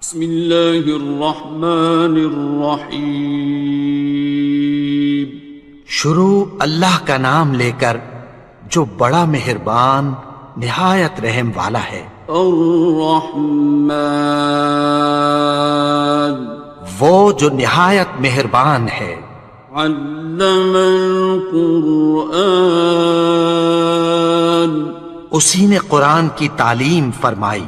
بسم اللہ الرحمن الرحیم۔ شروع اللہ کا نام لے کر جو بڑا مہربان نہایت رحم والا ہے۔ الرحمن، وہ جو نہایت مہربان ہے۔ علم القرآن، اسی نے قرآن کی تعلیم فرمائی۔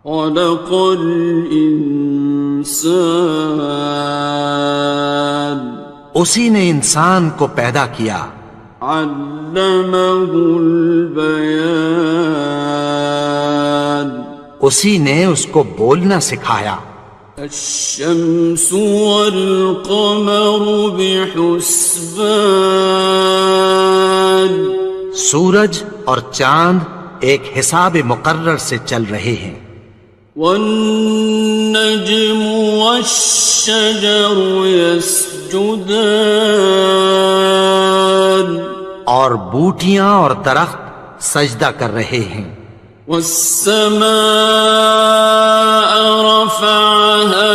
خلق الانسان، اسی نے انسان کو پیدا کیا۔ علمہ البیان، اسی نے اس کو بولنا سکھایا۔ الشمس والقمر بحسبان، سورج اور چاند ایک حساب مقرر سے چل رہے ہیں۔ والنجم والشجر يسجدان، اور بوٹیاں اور درخت سجدہ کر رہے ہیں۔ والسماء رفعها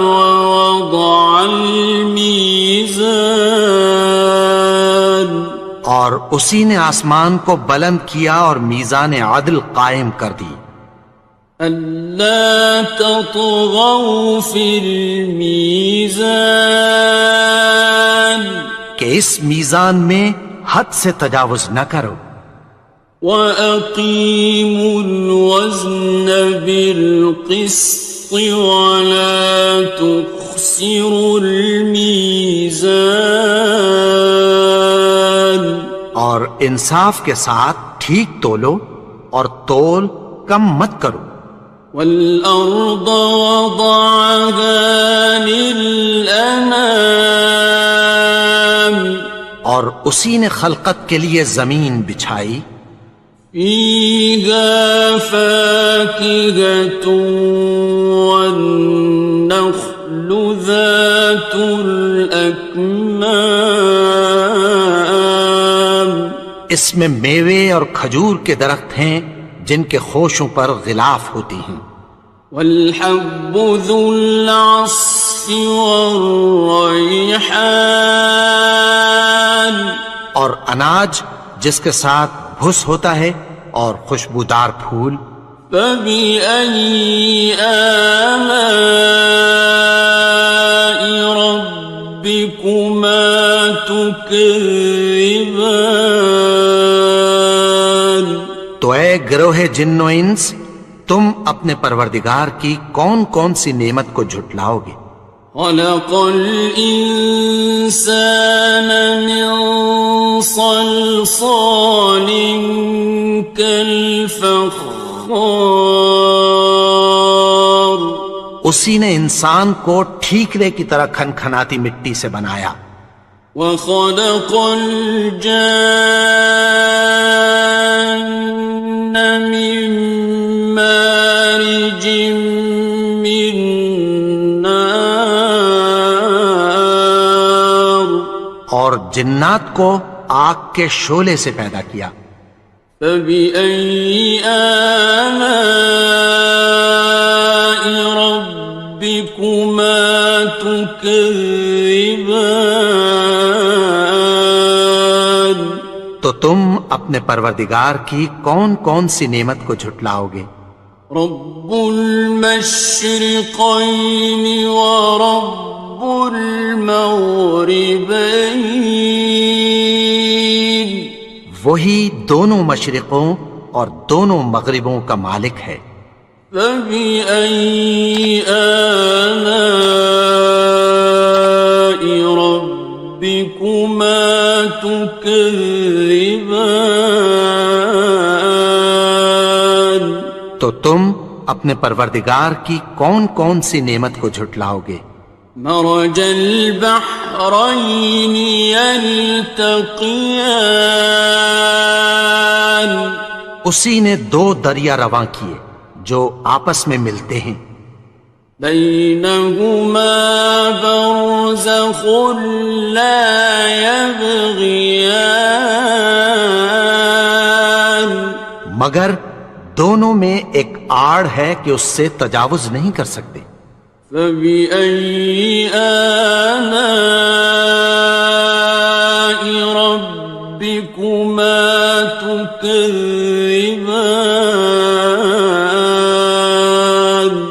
ووضع الميزان، اور اسی نے آسمان کو بلند کیا اور میزان عدل قائم کر دی۔ ألا تطغوا في الميزان، کہ اس میزان میں حد سے تجاوز نہ کرو۔ وَأَقِيمُوا الْوَزْنَ بِالْقِسْطِ وَلَا تُخْسِرُوا الْمِيزَانَ، اور انصاف کے ساتھ ٹھیک تولو اور تول کم مت کرو۔ وَالْأَرْضَ وَضَعَهَا لِلْأَنَامِ، اور اسی نے خلقت کے لیے زمین بچھائی۔ فِيهَا فَاكِهَةٌ وَالنَّخْلُ ذَاتُ الْأَكْمَامِ، اس میں میوے اور کھجور کے درخت ہیں جن کے خوشوں پر غلاف ہوتی ہیں۔ وَالْحَبُّ ذُو الْعَصْفِ وَالرَّيْحَانِ، اور اناج جس کے ساتھ بھس ہوتا ہے اور خوشبودار پھول۔ فَبِأَيِّ آلَاءِ رَبِّكُمَا تُكَذِّبَانِ، تو اے گروہ جن و انس، تم اپنے پروردگار کی کون کون سی نعمت کو جھٹلاؤ گے؟ خَلَقَ الْإِنسَانَ مِنْ صَلْصَالٍ كَالْفَخَّارِ، اسی نے انسان کو ٹھیکرے کی طرح کھنکھناتی مٹی سے بنایا۔ وَخَلَقَ الْجَانَّ مِن مَّارِجٍ مِّن نَّارٍ، اور جنات کو آگ کے شعلے سے پیدا کیا۔ فَبِأَيِّ آلَاءِ رَبِّكُمَا تُكَذِّبَانِ، تو تم اپنے پروردگار کی کون کون سی نعمت کو جھٹلاؤ گے؟ رب المشرقین ورب المغربین، وہی دونوں مشرقوں اور دونوں مغربوں کا مالک ہے۔ فَبِأَيِّ آلَاءِ رَبِّكُمَا تُكَذِّبَانِ، تو تم اپنے پروردگار کی کون کون سی نعمت کو جھٹلاؤ گے؟ مرج البحرین یلتقیان، اسی نے دو دریا رواں کیے جو آپس میں ملتے ہیں۔ بینہما برزخ لا یبغیان، مگر دونوں میں ایک آڑ ہے کہ اس سے تجاوز نہیں کر سکتے۔ فبأي آلاء ربكما تكذبان؟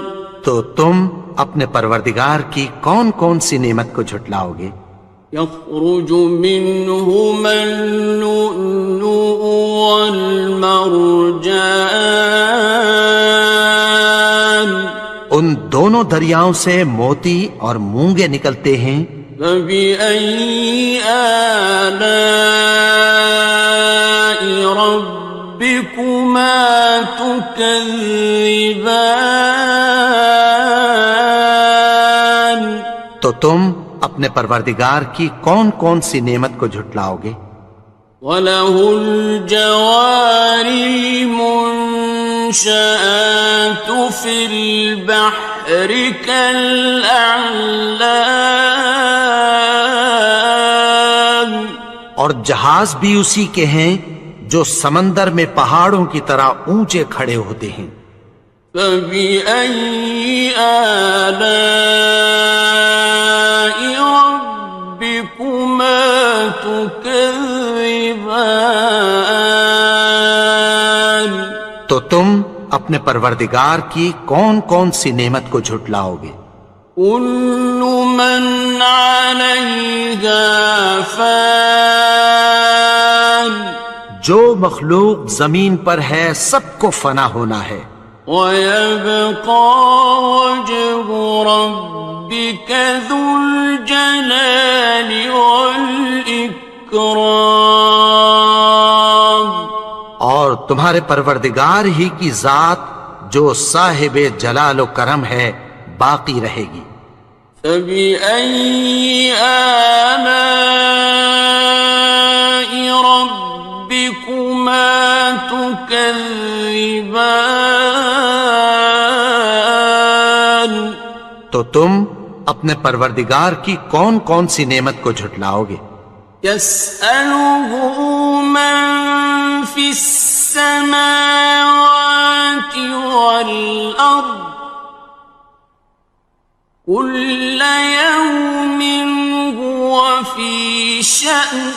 تو تم اپنے پروردگار کی کون کون سی نعمت کو جھٹلاؤ گے؟ يخرج منهما اللؤلؤ والمرجان، ان دونوں دریاؤں سے موتی اور مونگے نکلتے ہیں۔ فبأي آلاء ربكما تكذبان؟ تو تم اپنے پروردگار کی کون کون سی نعمت کو جھٹلاؤ گے؟ وَلَهُ الْجَوَارِ الْمُنشَآتُ فِي الْبَحْرِ كَالْأَعْلَامِ، اور جہاز بھی اسی کے ہیں جو سمندر میں پہاڑوں کی طرح اونچے کھڑے ہوتے ہیں۔ فَبِأَيِّ آلَاءِ رَبِّكُمَا تُكَذِّبَانِ؟ تو تم اپنے پروردگار کی کون کون سی نعمت کو جھٹلاؤ گے؟ كُلُّ مَنْ عَلَيْهَا فَانٍ، جو مخلوق زمین پر ہے سب کو فنا ہونا ہے۔ وَيَبْقَى وَجْهُ رَبِّكَ ذُو الْجَلَالِ وَالْإِكْرَامِ، اور تمہارے پروردگار ہی کی ذات جو صاحب جلال و کرم ہے باقی رہے گی۔ فَبِأَيِّ آلَاءِ رَبِّكُمَا تُكَذِّبَانِ؟ تو تم اپنے پروردگار کی کون کون سی نعمت کو جھٹلاؤ گے؟ يَسْأَلُهُ مَن فِي السَّمَاوَاتِ وَالْأَرْضِ كُلَّ يَوْمٍ هُوَ فِي شَأْنٍ،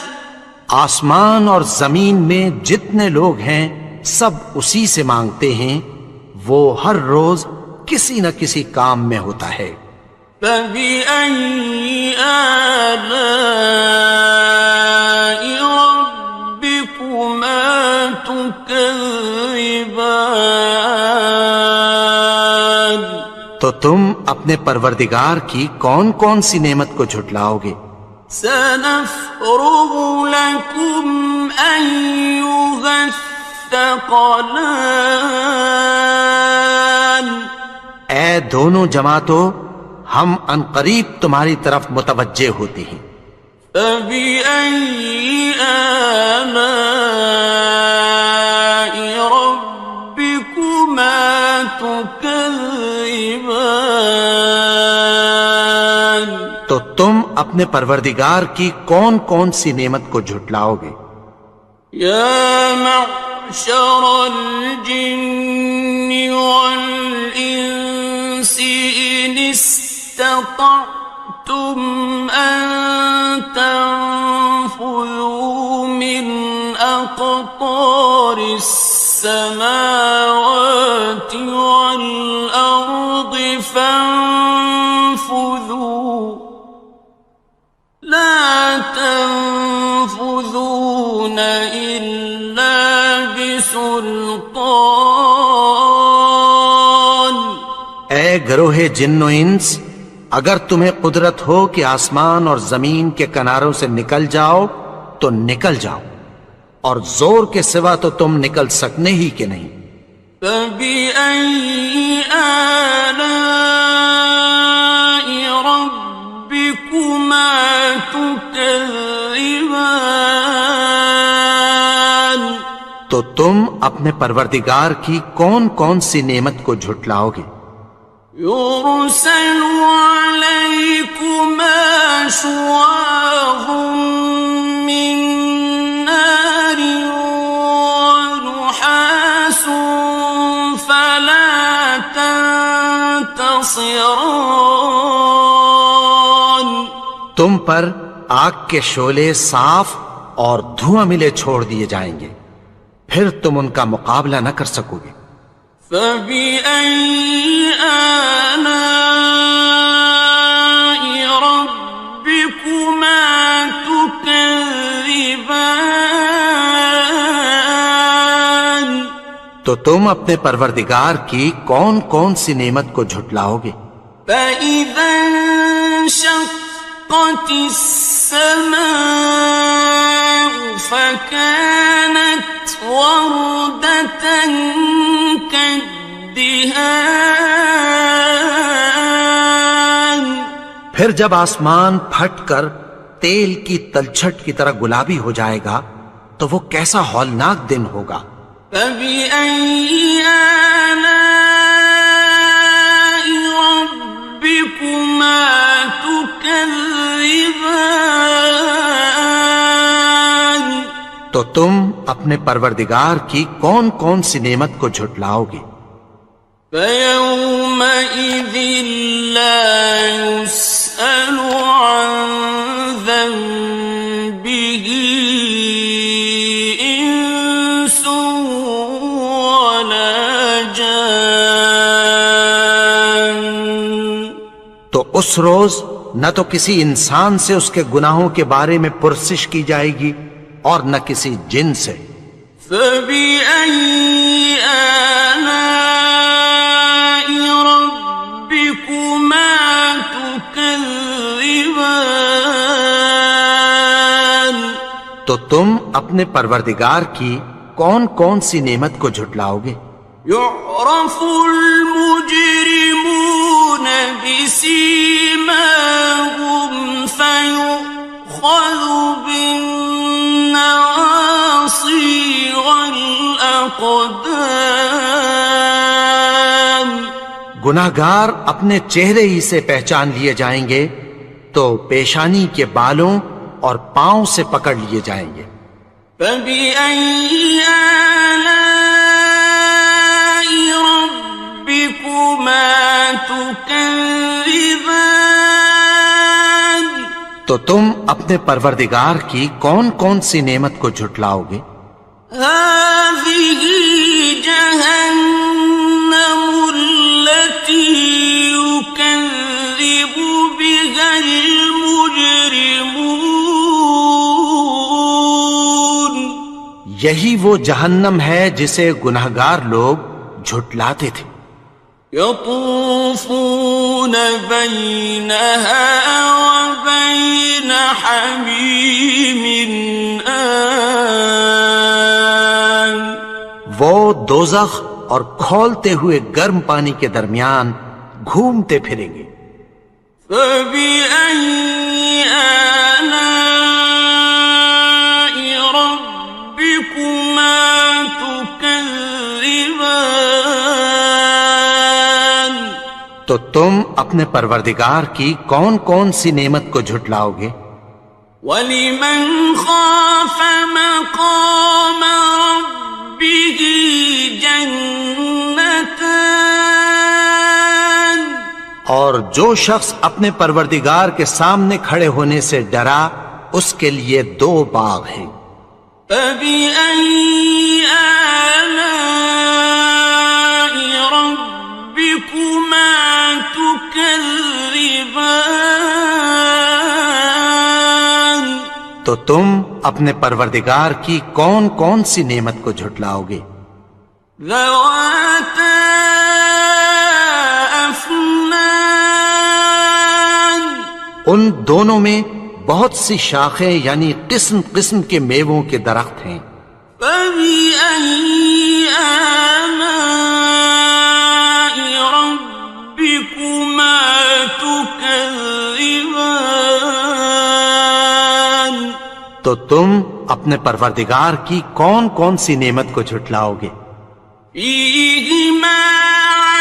آسمان اور زمین میں جتنے لوگ ہیں سب اسی سے مانگتے ہیں، وہ ہر روز کسی نہ کسی کام میں ہوتا ہے۔ فَبِأَيِّ آلَاءِ رَبِّكُمَا تُكَذِّبَانِ؟ تو تم اپنے پروردگار کی کون کون سی نعمت کو جھٹلاؤ گے؟ سَنَفْرُغُ لَكُمْ أَيُّهَ الثَّقَلَانِ، اے دونوں جماعتوں، ہم عنقریب تمہاری طرف متوجہ ہوتے ہیں۔ فَبِأَيِّ آلَاءِ رَبِّكُمَا تُكَذِّبَانِ؟ تو تم اپنے پروردگار کی کون کون سی نعمت کو جھٹلاؤ گے؟ يَا مَعْشَرَ الْجِنِّ وَالْإِنسِ إِنِ اسْتَطَعْتُمْ أَن تَنفُذُوا مِنْ أَقْطَارِ السَّمَاوَاتِ وَالْأَرْضِ فَانفُذُوا لَا تَنفُذُونَ إِلَّا بِسُلْطَانٍ۔ اے گروہ جن و انس، اگر تمہیں قدرت ہو کہ آسمان اور زمین کے کناروں سے نکل جاؤ تو نکل جاؤ، اور زور کے سوا تو تم نکل سکنے ہی کہ نہیں۔ فَبِأَيِّ آلَاءِ رَبِّكُمَا تُكَذِّبَانِ؟ تو تم اپنے پروردگار کی کون کون سی نعمت کو جھٹلاؤ گے؟ يُرْسَلُ عَلَيْكُمَا شُوَاظٌ مِّن نَّارٍ وَنُحَاسٌ تنتصران تم پر آگ کے شعلے صاف اور دھواں ملے چھوڑ دیے جائیں گے، پھر تم ان کا مقابلہ نہ کر سکو گے۔ فبأي آلاء ربكما تكذبان تو تم اپنے پروردگار کی کون کون سی نعمت کو جھٹلاؤ گے؟ فإذا انشقت السماء فكانت وردة كالدهان پھر جب آسمان پھٹ کر تیل کی تلچھٹ کی طرح گلابی ہو جائے گا تو وہ کیسا ہولناک دن ہوگا۔ فبأي آلاء ربكما تكذبان تو تم اپنے پروردگار کی کون کون سی نعمت کو جھٹلاؤ گے؟ فيومئذ لا يسأل عن ذنبه إنس ولا جان تو اس روز نہ تو کسی انسان سے اس کے گناہوں کے بارے میں پرسش کی جائے گی اور نہ کسی جن سے۔ فبأي آلاء ربكما تكذبان تو تم اپنے پروردگار کی کون کون سی نعمت کو جھٹلاؤ گے؟ يعرف المجرمون بسيماهم فيؤخذ بالنواصي والأقدام گناہگار اپنے چہرے ہی سے پہچان لیے جائیں گے تو پیشانی کے بالوں اور پاؤں سے پکڑ لیے جائیں گے۔ فبأي آلاء ربكما تكذبان تو تم اپنے پروردگار کی کون کون سی نعمت کو جھٹلاؤ گے؟ هذه جهنم التي يكذب بها المجرمون یہی وہ جہنم ہے جسے گناہگار لوگ جھٹلاتے تھے۔ يطوفون بينها وبين حميم آن وہ دوزخ اور کھولتے ہوئے گرم پانی کے درمیان گھومتے پھریں گے۔ فبأي آلاء ربكما تكذبان تو تم اپنے پروردگار کی کون کون سی نعمت کو جھٹلاؤ گے؟ وَلِمَنْ خَافَ مَقَامَ رَبِّهِ جَنَّتَانِ اور جو شخص اپنے پروردگار کے سامنے کھڑے ہونے سے ڈرا اس کے لیے دو باغ ہیں۔ فَبِأَيِّ آلَاءِ رَبِّكُمَا تُكَذِّبَانِ تو تم اپنے پروردگار کی کون کون سی نعمت کو جھٹلاؤ گے؟ ذَوَاتَا أَفْنَانٍ ان دونوں میں بہت سی شاخیں یعنی قسم قسم کے میووں کے درخت ہیں۔ فَبِأَيِّ آلَاءِ رَبِّكُمَا تُكَذِّبَانِ تو تم اپنے پروردگار کی کون کون سی نعمت کو جھٹلاؤ گے؟ فِيهِمَا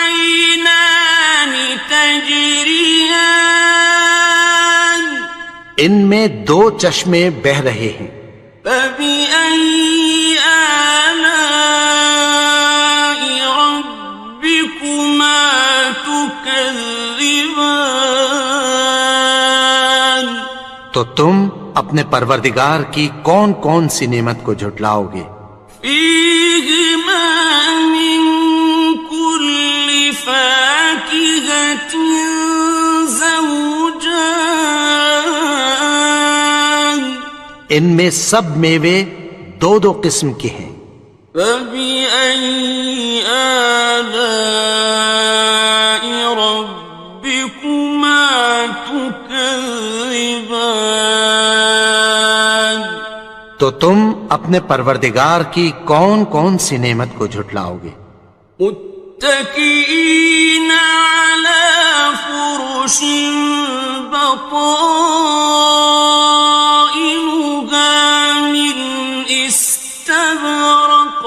عَيْنَانِ تَجْرِيَانِ ان میں دو چشمے بہہ رہے ہیں۔ فَبِأَيِّ آلَاءِ رَبِّكُمَا تُكَذِّبَانِ اپنے پروردگار کی کون کون سی نعمت کو جھٹلاؤ گے؟ فیہما من کل فاکہۃ زوجان، ان میں سب میوے دو دو قسم کے ہیں۔ فبأي آلاء ربكما تكذبان، تو تم اپنے پروردگار کی کون کون سی نعمت کو جھٹلاؤ گے؟ متكئين على فرش بطائنها من استبرق،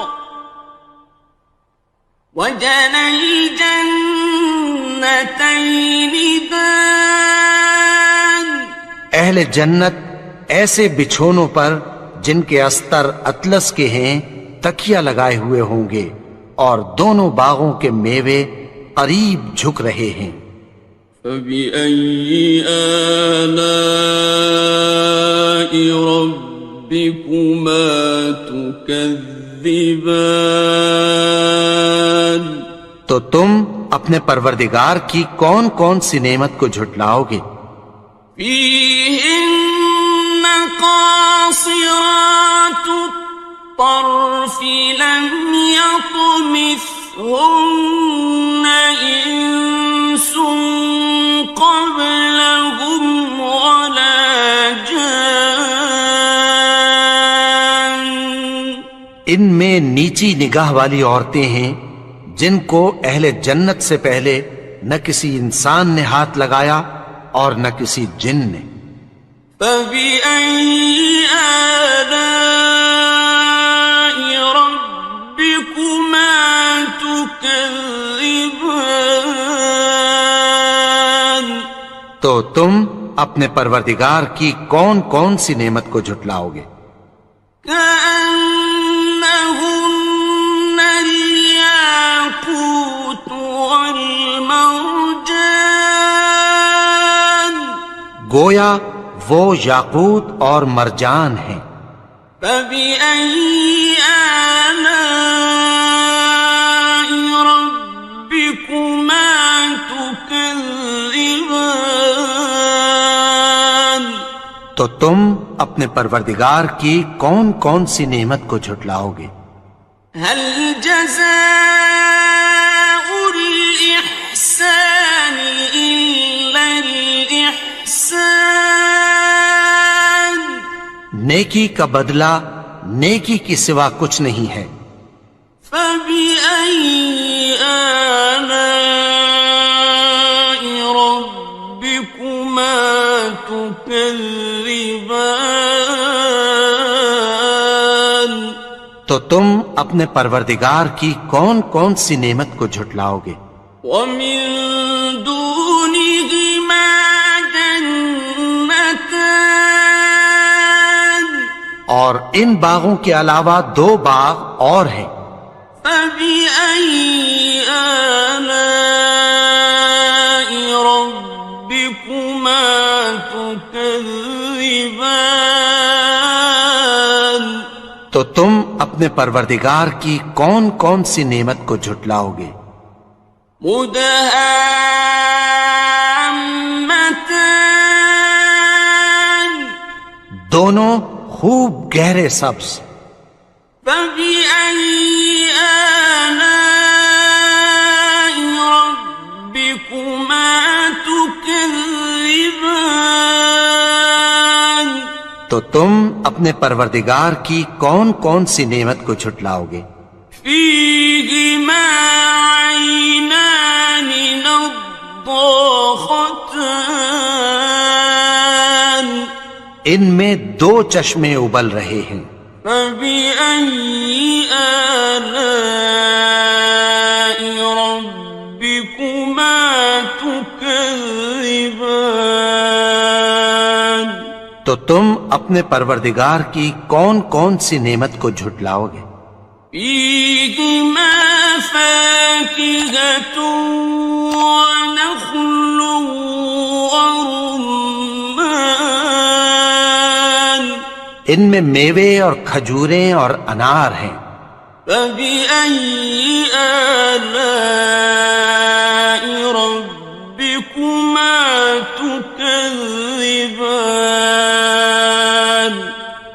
وجنى الجنتين دان، اہل جنت ایسے بچھونوں پر جن کے استر اطلس کے ہیں تکیہ لگائے ہوئے ہوں گے، اور دونوں باغوں کے میوے قریب جھک رہے ہیں۔ فبأي آلاء ربكما تكذبان، تو تم اپنے پروردگار کی کون کون سی نعمت کو جھٹلاؤ گے؟ فيهن قاصرات الطرف لم يطمثهن إنس قبلهم ولا جان، ان میں نیچی نگاہ والی عورتیں ہیں جن کو اہل جنت سے پہلے نہ کسی انسان نے ہاتھ لگایا اور نہ کسی جن نے۔ فبأي آلاء ربكما تكذبان، تو تم اپنے پروردگار کی کون کون سی نعمت کو جھٹلاؤ گے؟ كأنهن الياقوت والمرجان، گویا وہ یاقوت اور مرجان ہیں۔ فبأي آلاء ربكما تكذبان، تو تم اپنے پروردگار کی کون کون سی نعمت کو جھٹلاؤ گے؟ هل جزاء الإحسان إلا الإحسان، نیکی کا بدلہ نیکی کی سوا کچھ نہیں ہے۔ فبأي آلاء ربكما تكذبان، تو تم اپنے پروردگار کی کون کون سی نعمت کو جھٹلاؤ گے؟ ومن دونهما جنتان، اور ان باغوں کے علاوہ دو باغ اور ہیں۔ فبأي آلاء ربكما تكذبان، تو تم اپنے پروردگار کی کون کون سی نعمت کو جھٹلاؤ گے؟ مدہامتان، دونوں خوب گہرے سبز۔ فبأي آلاء ربكما تكذبان، تو تم اپنے پروردگار کی کون کون سی نعمت کو جھٹلاؤ گے؟ فيهما عينان نضاختان، ان میں دو چشمے ابل رہے ہیں۔ فبأي آلاء ربكما تكذبان، تو تم اپنے پروردگار کی کون کون سی نعمت کو جھٹلاؤ گے؟ فيهما فاكهة ونخل ورمان، ان میں میوے اور کھجوریں اور انار ہیں. فبأي آلاء ربكما تكذبان.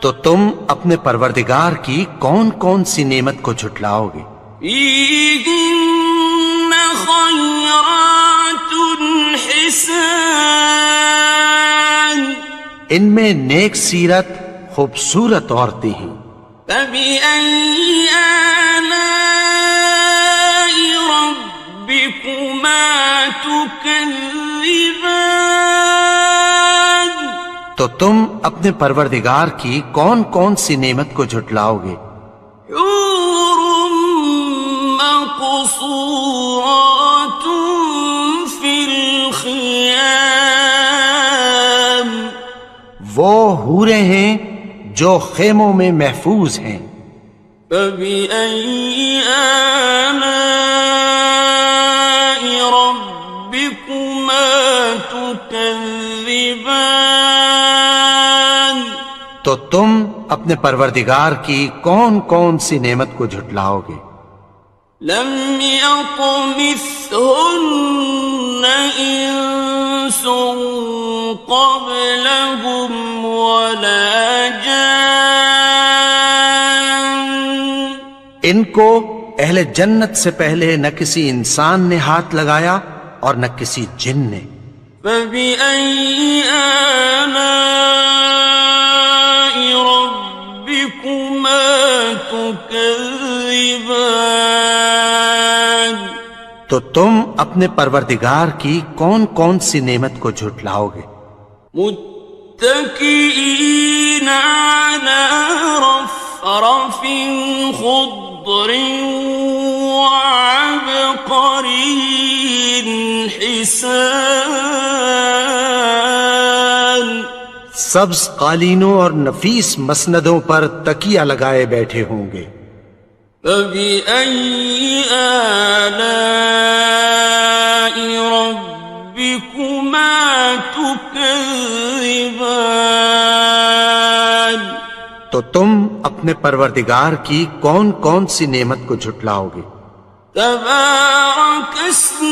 تو تم اپنے پروردگار کی کون کون سی نعمت کو جھٹلاؤ گے؟ فيهن خيرات حسان. ان میں نیک سیرت خوبصورت عورتیں ہیں. فبأي آلاء ربكما تكذبان. تو تم اپنے پروردگار کی کون کون سی نعمت کو جھٹلاؤ گے؟ حور مقصورات في الخيام. وہ حوریں ہیں جو خیموں میں محفوظ ہیں. فبأي آلاء ربكما تكذبان. تو تم اپنے پروردگار کی کون کون سی نعمت کو جھٹلاؤ گے؟ لم يطمثهن إنس قبلهم ولا جان. ان کو اہل جنت سے پہلے نہ کسی انسان نے ہاتھ لگایا اور نہ کسی جن نے. فبأي آلاء ربكما تكذبان. تو تم اپنے پروردگار کی کون کون سی نعمت کو جھٹلاؤ گے؟ متكئين على رفرف خضر وعبقري حسان. سبز قالینوں اور نفیس مسندوں پر تکیہ لگائے بیٹھے ہوں گے. فبأي آلاء ربكما تكذبان. تو تم اپنے پروردگار کی کون کون سی نعمت کو جھٹلاؤ گے؟ تبارك اسم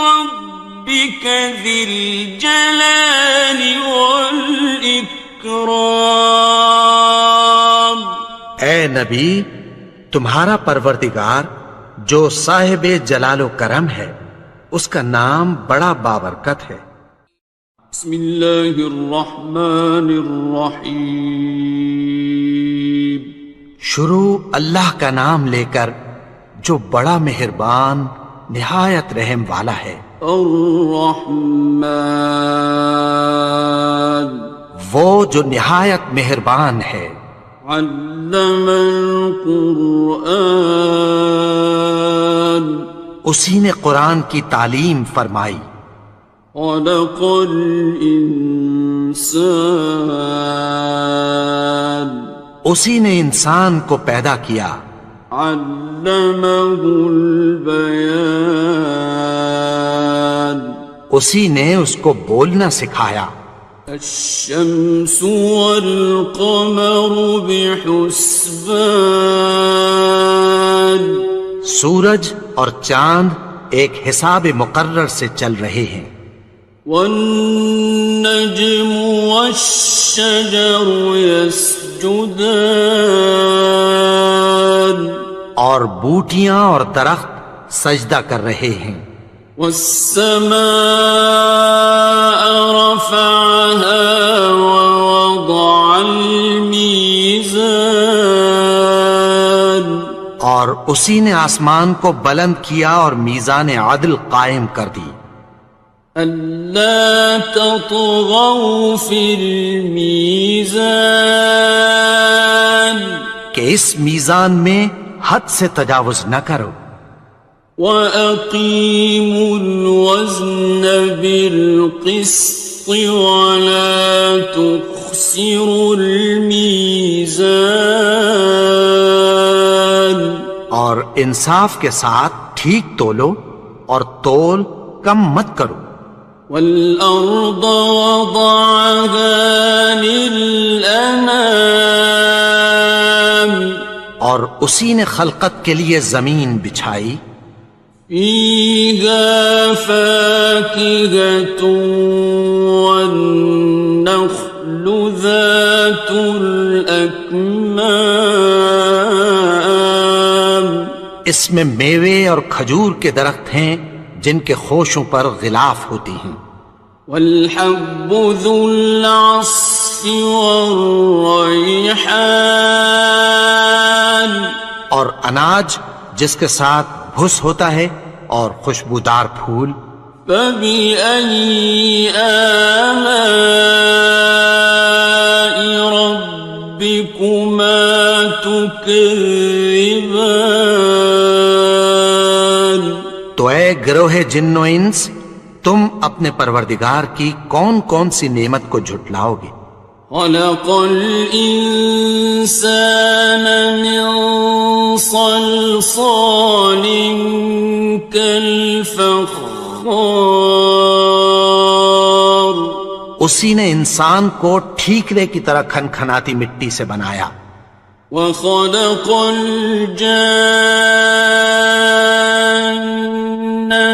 ربك ذي الجلال والإكرام. اے نبی، تمہارا پروردگار جو صاحب جلال و کرم ہے، اس کا نام بڑا بابرکت ہے. بسم اللہ الرحمن الرحیم. شروع اللہ کا نام لے کر جو بڑا مہربان نہایت رحم والا ہے. الرحمن وہ جو نہایت مہربان ہے. علم القرآن اسی نے قرآن کی تعلیم فرمائی. خلق الانسان اسی نے انسان کو پیدا کیا. علمہ البیان اسی نے اس کو بولنا سکھایا. الشمس والقمر بحسبان سورج اور چاند ایک حساب مقرر سے چل رہے ہیں. والنجم والشجر يسجدان اور بوٹیاں اور درخت سجدہ کر رہے ہیں. والسماء رفعها ووضع الميزان اور اسی نے آسمان کو بلند کیا اور میزان عدل قائم کر دی. ألا تطغوا في الميزان کہ اس میزان میں حد سے تجاوز نہ کرو. وَأَقِيمُوا الْوَزْنَ بِالْقِسْطِ وَلَا تُخْسِرُوا الْمِيزَانَ اور انصاف کے ساتھ ٹھیک تولو اور تول کم مت کرو. والأرض وضعها للأنام اور اسی نے خلقت کے لیے زمین بچھائی، فيها فاكهة والنخل ذات الأكمام اس میں میوے اور کھجور کے درخت ہیں جن کے خوشوں پر غلاف ہوتی ہیں، والحب ذو العصف والريحان اور اناج جس کے ساتھ بھس ہوتا ہے اور خوشبودار پھول۔ فبأي آلاء ربكما تكذبان تو اے گروہ جن و انس، تم اپنے پروردگار کی کون کون سی نعمت کو جھٹلاؤ گے؟ خلق الإنسان من صلصال كالفخار اسی نے انسان کو ٹھیکرے کی طرح کھنکھناتی مٹی سے بنایا، وخلق الجان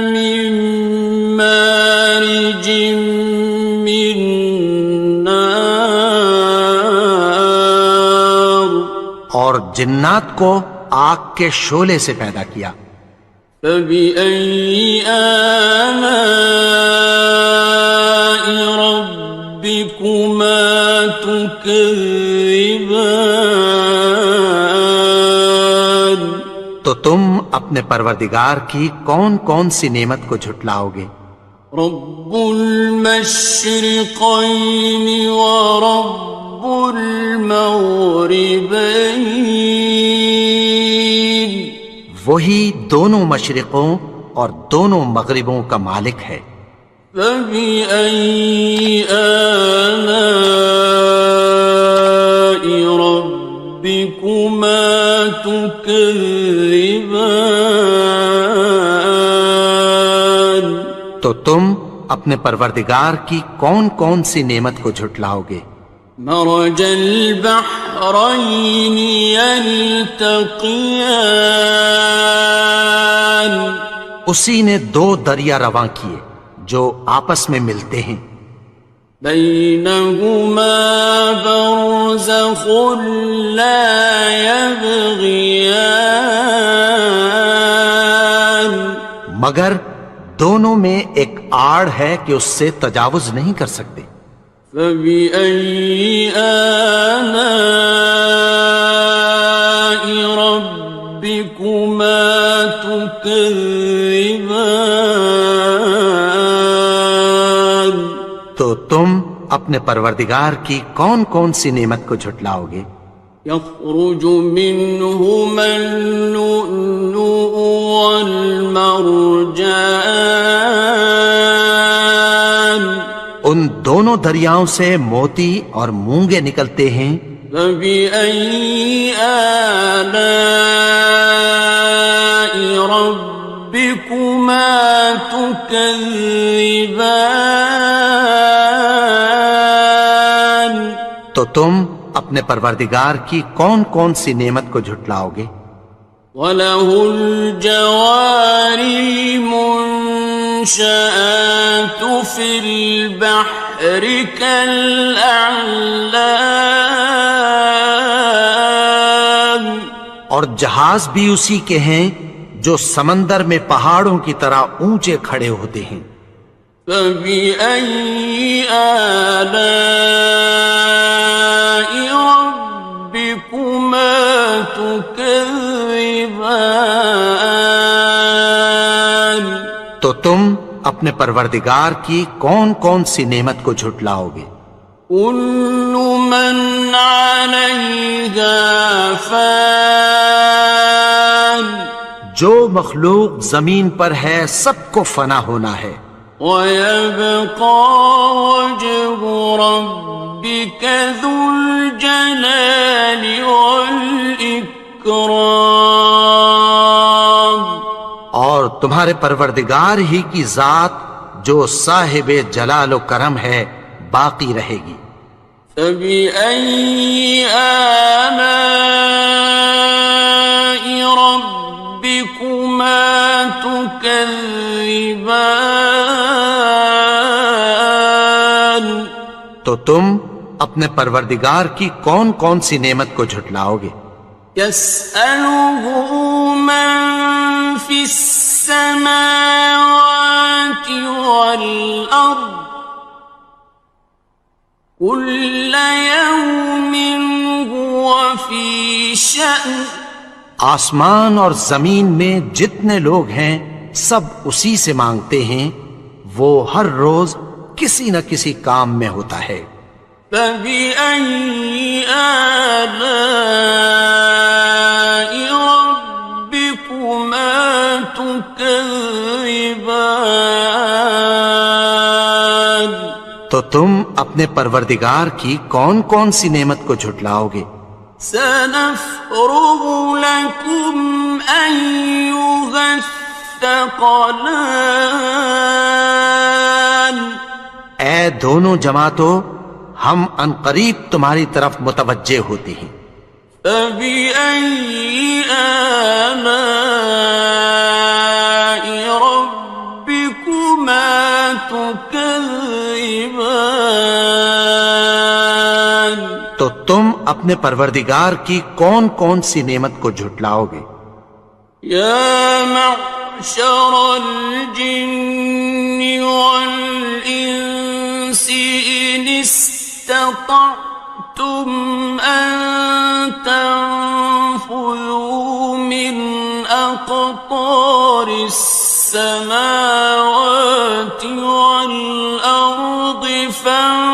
من مارج من نار اور جنات کو آگ کے شعلے سے پیدا کیا۔ فبأي آلاء ربكما تكذبان تو تم اپنے پروردگار کی کون کون سی نعمت کو جھٹلاؤ گے؟ رب المشرقين ورب المغربين وہی دونوں مشرقوں اور دونوں مغربوں کا مالک ہے۔ فبأي آلاء ربكما تكذبان تو تم اپنے پروردگار کی کون کون سی نعمت کو جھٹلاؤ گے؟ مرج البحرين يلتقيان اسی نے دو دریا رواں کیے جو آپس میں ملتے ہیں، بينهما برزخ لا يبغيان مگر دونوں میں ایک آڑ ہے کہ اس سے تجاوز نہیں کر سکتے۔ فبأي آلاء ربكما تكذبان تو تم اپنے پروردگار کی کون کون سی نعمت کو جھٹلاؤ گے؟ يخرج منهما اللؤلؤ والمرجان ان دونوں دریاؤں سے موتی اور مونگے نکلتے ہیں۔ فبأي آلاء ربكما تكذبان تو تم اپنے پروردگار کی کون کون سی نعمت کو جھٹلاؤ گے؟ وَلَهُ الْجَوَارِ الْمُنشَآتُ فِي الْبَحْرِ كَالْأَعْلَامِ اور جہاز بھی اسی کے ہیں جو سمندر میں پہاڑوں کی طرح اونچے کھڑے ہوتے ہیں۔ فبأي آلاء ربكما تكذبان تو تم اپنے پروردگار کی کون کون سی نعمت کو جھٹلاؤ گے؟ كل من عليها فان جو مخلوق زمین پر ہے سب کو فنا ہونا ہے، ويبقى وجه ربك ذو الجلال والإكرام اور تمہارے پروردگار ہی کی ذات جو صاحب جلال و کرم ہے باقی رہے گی۔ فَبِأَيِّ آلَاءِ رَبِّكُمَا تُكَذِّبَانِ؟ تو تم اپنے پروردگار کی کون کون سی نعمت کو جھٹلاؤ گے؟ يَسْأَلُهُ مَن فِي السَّمَاوَاتِ وَالْأَرْضِ كُلَّ يَوْمٍ هُوَ فِي شَأْنٍ۔ آسمان اور زمین میں جتنے لوگ ہیں سب اسی سے مانگتے ہیں، وہ ہر روز کسی نہ کسی کام میں ہوتا ہے۔ فَبِأَيِّ آلَاءِ رَبِّكُمَا تُكَذِّبَانِ؟ تو تم اپنے پروردگار کی کون کون سی نعمت کو جھٹلاؤ گے؟ سَنَفْرُغُ لَكُمْ أَيُّهَ الثَّقَلَانِ۔ اے دونوں جماعتوں، ہم عنقریب تمہاری طرف متوجہ ہوتے ہیں۔ فَبِأَيِّ آلَاءِ رَبِّكُمَا تُكَذِّبَانِ؟ تو تم اپنے پروردگار کی کون کون سی نعمت کو جھٹلاؤ گے؟ یا معشر الجن والانس ان استطعتم ان تنفذوا من اقطار السماوات والارض فانفذوا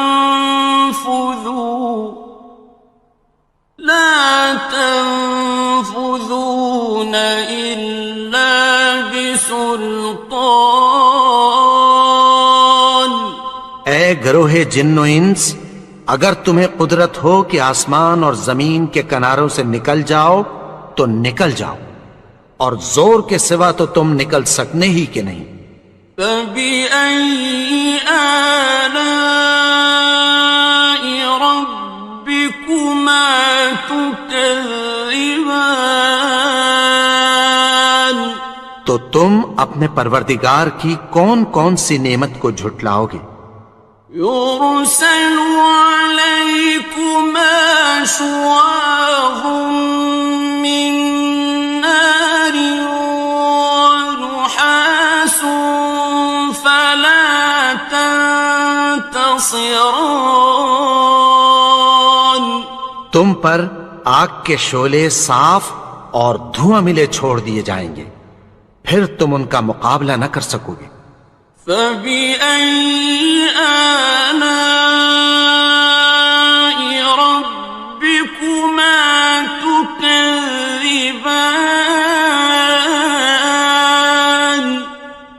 لا تنفذون إلا بسلطان۔ اے گروہ جن و انس، اگر تمہیں قدرت ہو کہ آسمان اور زمین کے کناروں سے نکل جاؤ تو نکل جاؤ، اور زور کے سوا تو تم نکل سکنے ہی کہ نہیں۔ فَبِأَيِّ آلَاءِ رَبِّكُمَا تُكَذِّبَانِ؟ تو تم اپنے پروردگار کی کون کون سی نعمت کو جھٹلاؤ گے؟ يُرْسَلُ عَلَيْكُمَا شُوَاظٌ مِّن نَّارٍ وَنُحَاسٌ فَلَا تَنتَصِرَانِ۔ تم پر آگ کے شعلے صاف اور دھواں ملے چھوڑ دیے جائیں گے، پھر تم ان کا مقابلہ نہ کر سکو گے۔ فَبِأَيِّ آلَاءِ رَبِّكُمَا تُكَذِّبَانِ؟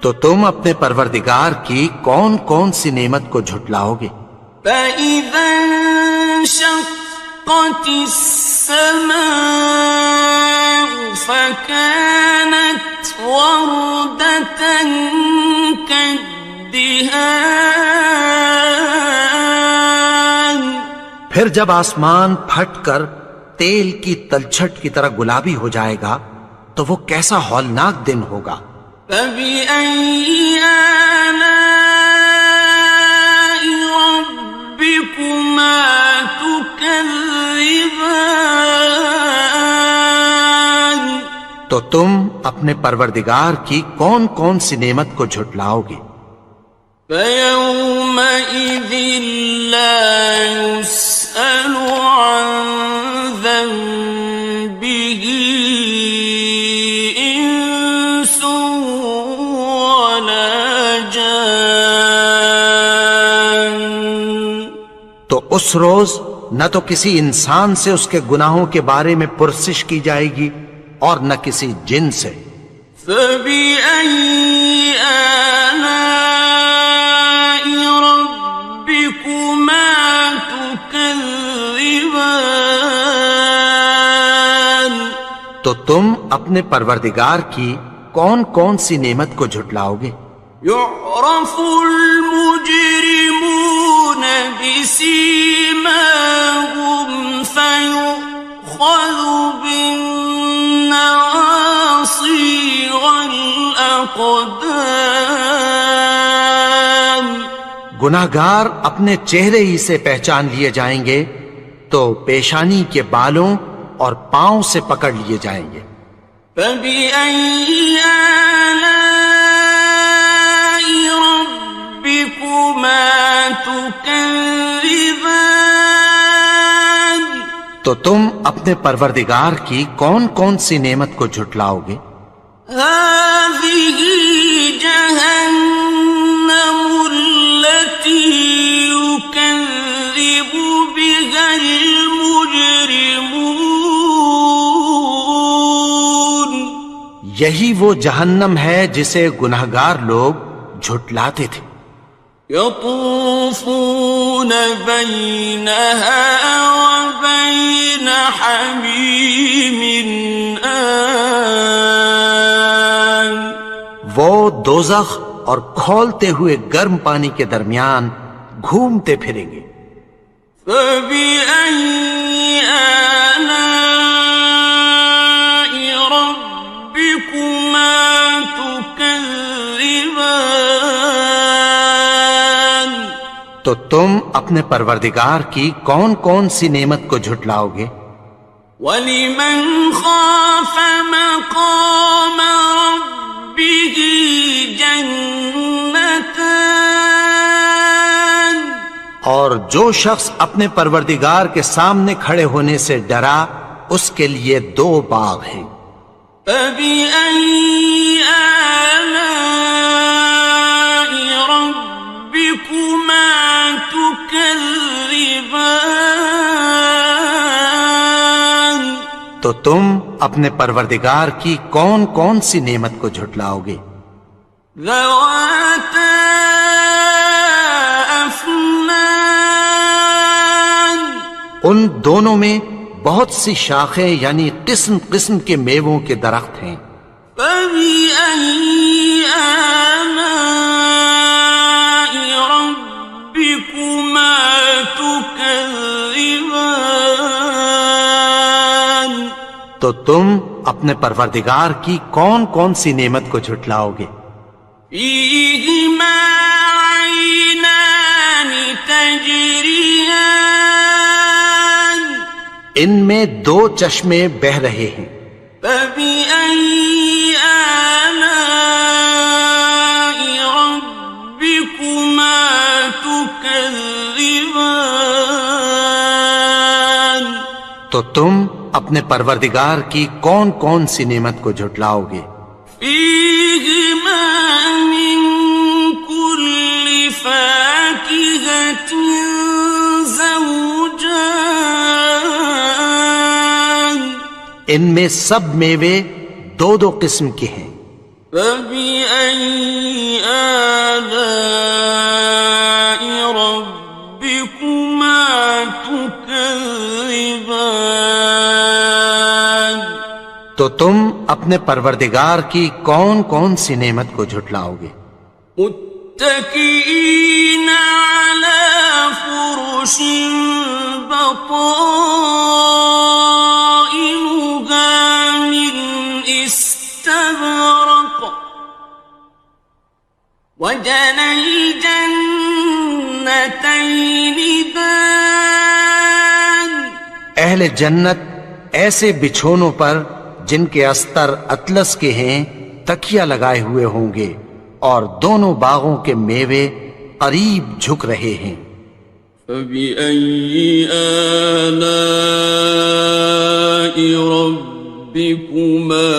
تو تم اپنے پروردگار کی کون کون سی نعمت کو جھٹلاؤ گے؟ فَإِذَا انشَقَّتِ السَّمَاءُ فَكَانَتْ وَرْدَةً كَالدِّهَانِ۔ پھر جب آسمان پھٹ کر تیل کی تلچھٹ کی طرح گلابی ہو جائے گا تو وہ کیسا ہولناک دن ہوگا۔ فَبِأَيِّ آلَاءِ رَبِّكُمَا تُكَذِّبَانِ؟ تو تم اپنے پروردگار کی کون کون سی نعمت کو جھٹلاؤ گے؟ فَيَوْمَئِذٍ لَا يُسْأَلُ عَن ذَنبِهِ إِنسٌ وَلَا جَانٌ۔ تو اس روز نہ تو کسی انسان سے اس کے گناہوں کے بارے میں پرسش کی جائے گی اور نہ کسی جن سے۔ فَبِأَيِّ آلَاءِ رَبِّكُمَا تُكَذِّبَانِ؟ تو تم اپنے پروردگار کی کون کون سی نعمت کو جھٹلاؤ گے؟ يعرف المجرمون بسيماهم فيؤخذ بالنواصي والأقدام. گناہگار اپنے چہرے ہی سے پہچان لیے جائیں گے تو پیشانی کے بالوں اور پاؤں سے پکڑ لیے جائیں گے. فَبِأَيِّ آلَاءِ رَبِّكُمَا تُكَذِّبَانِ. تو تم اپنے پروردگار کی کون کون سی نعمت کو جھٹلاؤ گے؟ هَٰذِهِ جَهَنَّمُ الَّتِي يُكَذِّبُ بِهَا الْمُجْرِمُونَ. یہی وہ جہنم ہے جسے گناہگار لوگ جھٹلاتے تھے. يطوفون بينها وبين حميم آن. وہ دوزخ اور کھولتے ہوئے گرم پانی کے درمیان گھومتے پھریں گے. فبأي آلاء ربكما تكذبان. تو تم اپنے پروردگار کی کون کون سی نعمت کو جھٹلاؤ گے؟ وَلِمَنْ خَافَ مَقَامَ رَبِّهِ جَنَّتَانِ. اور جو شخص اپنے پروردگار کے سامنے کھڑے ہونے سے ڈرا اس کے لیے 2 باغ ہیں. فَبِأَيِّ آلَاءِ رَبِّكُمَا تُكَذِّبَانِ. تو تم اپنے پروردگار کی کون کون سی نعمت کو جھٹلاؤ گے؟ ذَوَاتَا أَفْنَانٍ. ان دونوں میں بہت سی شاخیں یعنی قسم قسم کے میووں کے درخت ہیں. فَبِأَيِّ آلَاءِ رَبِّكُمَا تُكَذِّبَانِ. تو تم اپنے پروردگار کی کون کون سی نعمت کو جھٹلاؤ گے؟ فِيهِمَا عَيْنَانِ تَجْرِيَانِ. ان میں 2 چشمے بہہ رہے ہیں. فَبِأَيِّ آلَاءِ رَبِّكُمَا تُكَذِّبَانِ. تو تم اپنے پروردگار کی کون کون سی نعمت کو جھٹلاؤ گے؟ فِيهِمَا مِن كُلِّ فَاكِهَةٍ زَوْجَانِ. ان میں سب میوے 2 قسم کے ہیں. فَبِأَيِّ آلَاءِ رَبِّكُمَا تُكَذِّبَانِ. تو تم اپنے پروردگار کی کون کون سی نعمت کو جھٹلاؤ گے؟ متكئين على فرش بطائنها من استبرق وجنى الجنتين دان. اہل جنت ایسے بچھونوں پر جن کے استر اطلس کے ہیں تکیہ لگائے ہوئے ہوں گے اور دونوں باغوں کے میوے قریب جھک رہے ہیں. فَبِأَيِّ آلَاءِ رَبِّكُمَا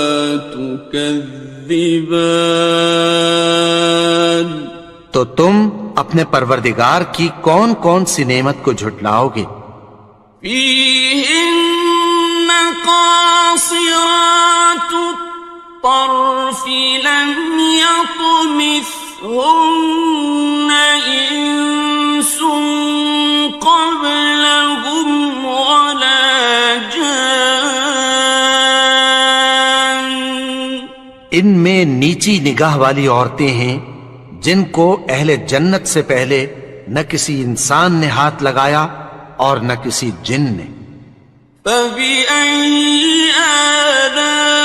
تُكَذِّبَانِ. تو تم اپنے پروردگار کی کون کون سی نعمت کو جھٹلاؤ گے؟ فِيهِنَّ قَاصِرَاتُ الطَّرْفِ لَمْ يَطْمِثْهُنَّ إِنسٌ قَبْلَهُمْ وَلَا جَانٌّ. ان میں نیچی نگاہ والی عورتیں ہیں جن کو اہل جنت سے پہلے نہ کسی انسان نے ہاتھ لگایا اور نہ کسی جن نے. فَبِأَيِّ آلَاءِ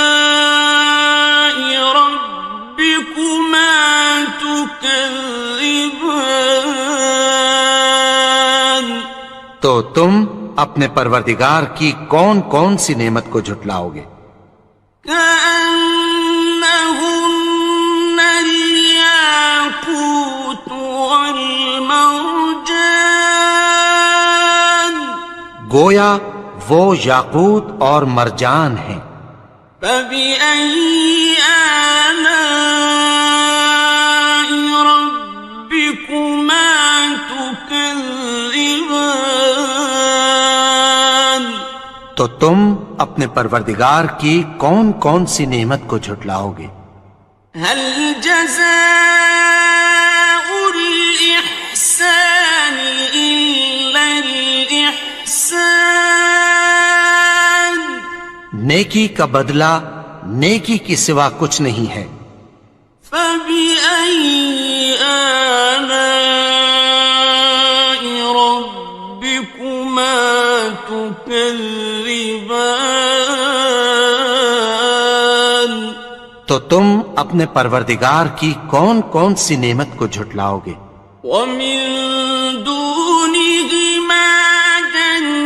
رَبِّكُمَا تُكَذِّبَانِ تو تم اپنے پروردگار کی کون کون سی نعمت کو جھٹلاؤ گے؟ كَأَنَّهُنَّ الْيَاقُوتُ وَالْمَرْجَانُ گویا وہ یاقوت اور مرجان ہیں. فَبِأَيِّ آلَاءِ رَبِّكُمَا تُكَذِّبَانِ تو تم اپنے پروردگار کی کون کون سی نعمت کو جھٹلاؤ گے؟ هَلْ جَزَاءُ الْإِحْسَانِ إِلَّا الْإِحْسَانُ نیکی کا بدلہ نیکی کی سوا کچھ نہیں ہے. فَبِأَيِّ آلَاءِ رَبِّكُمَا تُكَذِّبَانِ تو تم اپنے پروردگار کی کون کون سی نعمت کو جھٹلاؤ گے؟ وَمِن دُونِهِمَا جَنَّتَانِ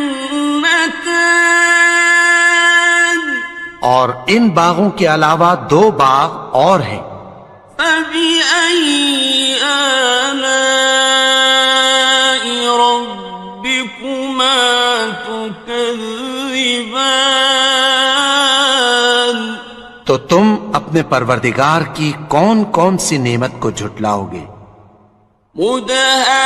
اور ان باغوں کے علاوہ دو باغ اور ہیں. فَبِأَيِّ آلَاءِ رَبِّكُمَا تُكَذِّبَانِ تو تم اپنے پروردگار کی کون کون سی نعمت کو جھٹلاؤ گے؟ مُدْهَامَّتَانِ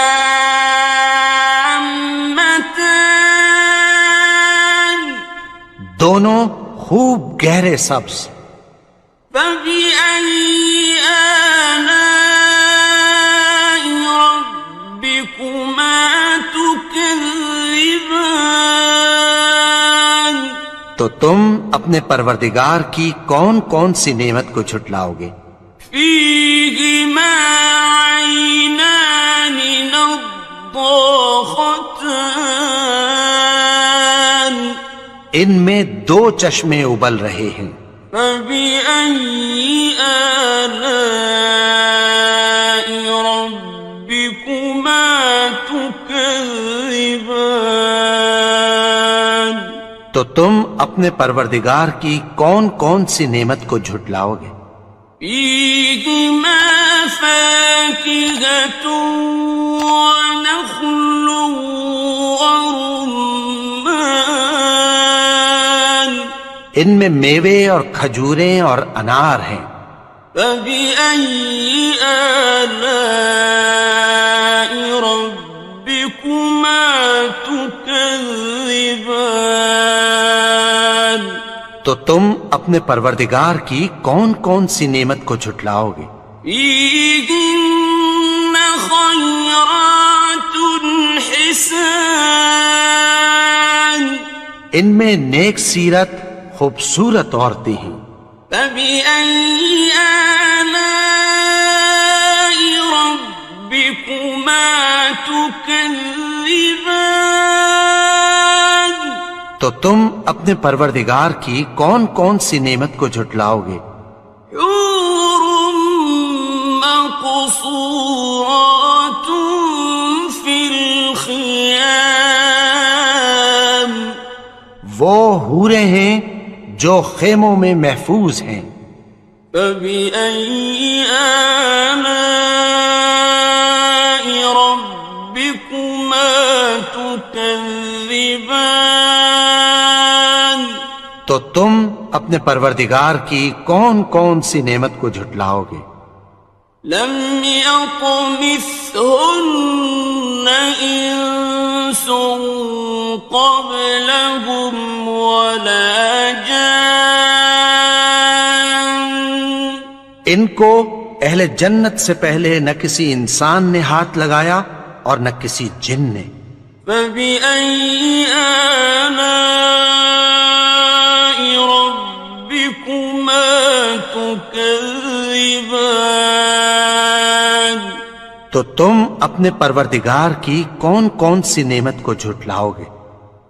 دونوں خوب گہرے سبز. فَبِأَيِّ آلَاءِ رَبِّكُمَا تُكَذِّبَانِ تو تم اپنے پروردگار کی کون کون سی نعمت کو جھٹلاؤ گے؟ فِيهِمَا عَيْنَانِ نَضَّاخَتَانِ ان میں دو چشمے ابل رہے ہیں. فَبِأَيِّ آلَاءِ رَبِّكُمَا تُكَذِّبَانِ تو تم اپنے پروردگار کی کون کون سی نعمت کو جھٹلاؤ گے؟ فِيهِمَا فَاكِهَةٌ وَنَخْلٌ وَرُمَّانٌ ان میں میوے اور کھجوریں اور انار ہیں. فَبِأَيِّ آلَاءِ رَبِّكُمَا تُكَذِّبَانِ تو تم اپنے پروردگار کی کون کون سی نعمت کو جھٹلاؤ گے؟ فِيهِنَّ خَيْرَاتٌ حِسَانٌ ان میں نیک سیرت خوبصورت عورتیں ہیں. فَبِأَيِّ آلَاءِ رَبِّكُمَا تُكَذِّبَانِ تو تم اپنے پروردگار کی کون کون سی نعمت کو جھٹلاؤ گے؟ حور مقصورات فی الخیام وہ حوریں ہیں جو خیموں میں محفوظ ہیں. فَبِأَيِّ آلَاءِ رَبِّكُمَا تُكَذِّبَانِ تو تم اپنے پروردگار کی کون کون سی نعمت کو جھٹلاؤ گے؟ لم يطمثهن انس قبلهم ولا جان ان کو اہل جنت سے پہلے نہ کسی انسان نے ہاتھ لگایا اور نہ کسی جن نے. فَبِأَيِّ آلَاءِ رَبِّكُمَا تُكَذِّبَانِ تو تم اپنے پروردگار کی کون کون سی نعمت کو جھٹلاؤ گے؟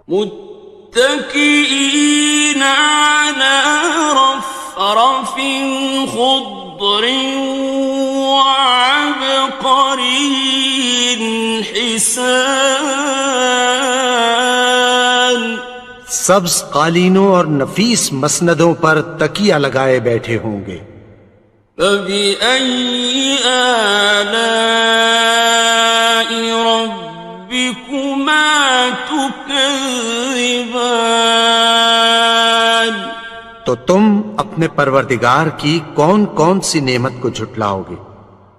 متكئين على رفرف خضر وعبقري حسان، سبز قالینوں اور نفیس مسندوں پر تکیہ لگائے بیٹھے ہوں گے۔ فبأي آلاء ربكما تكذبان، تو تم اپنے پروردگار کی کون کون سی نعمت کو جھٹلاؤ گے؟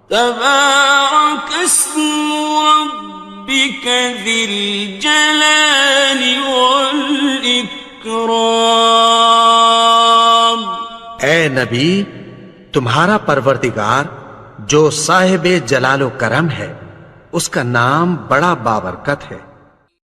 تبارك اسم ربك ذي الجلال والإكرام، اے نبی، تمہارا پروردگار جو صاحب جلال و کرم ہے، اس کا نام بڑا بابرکت ہے۔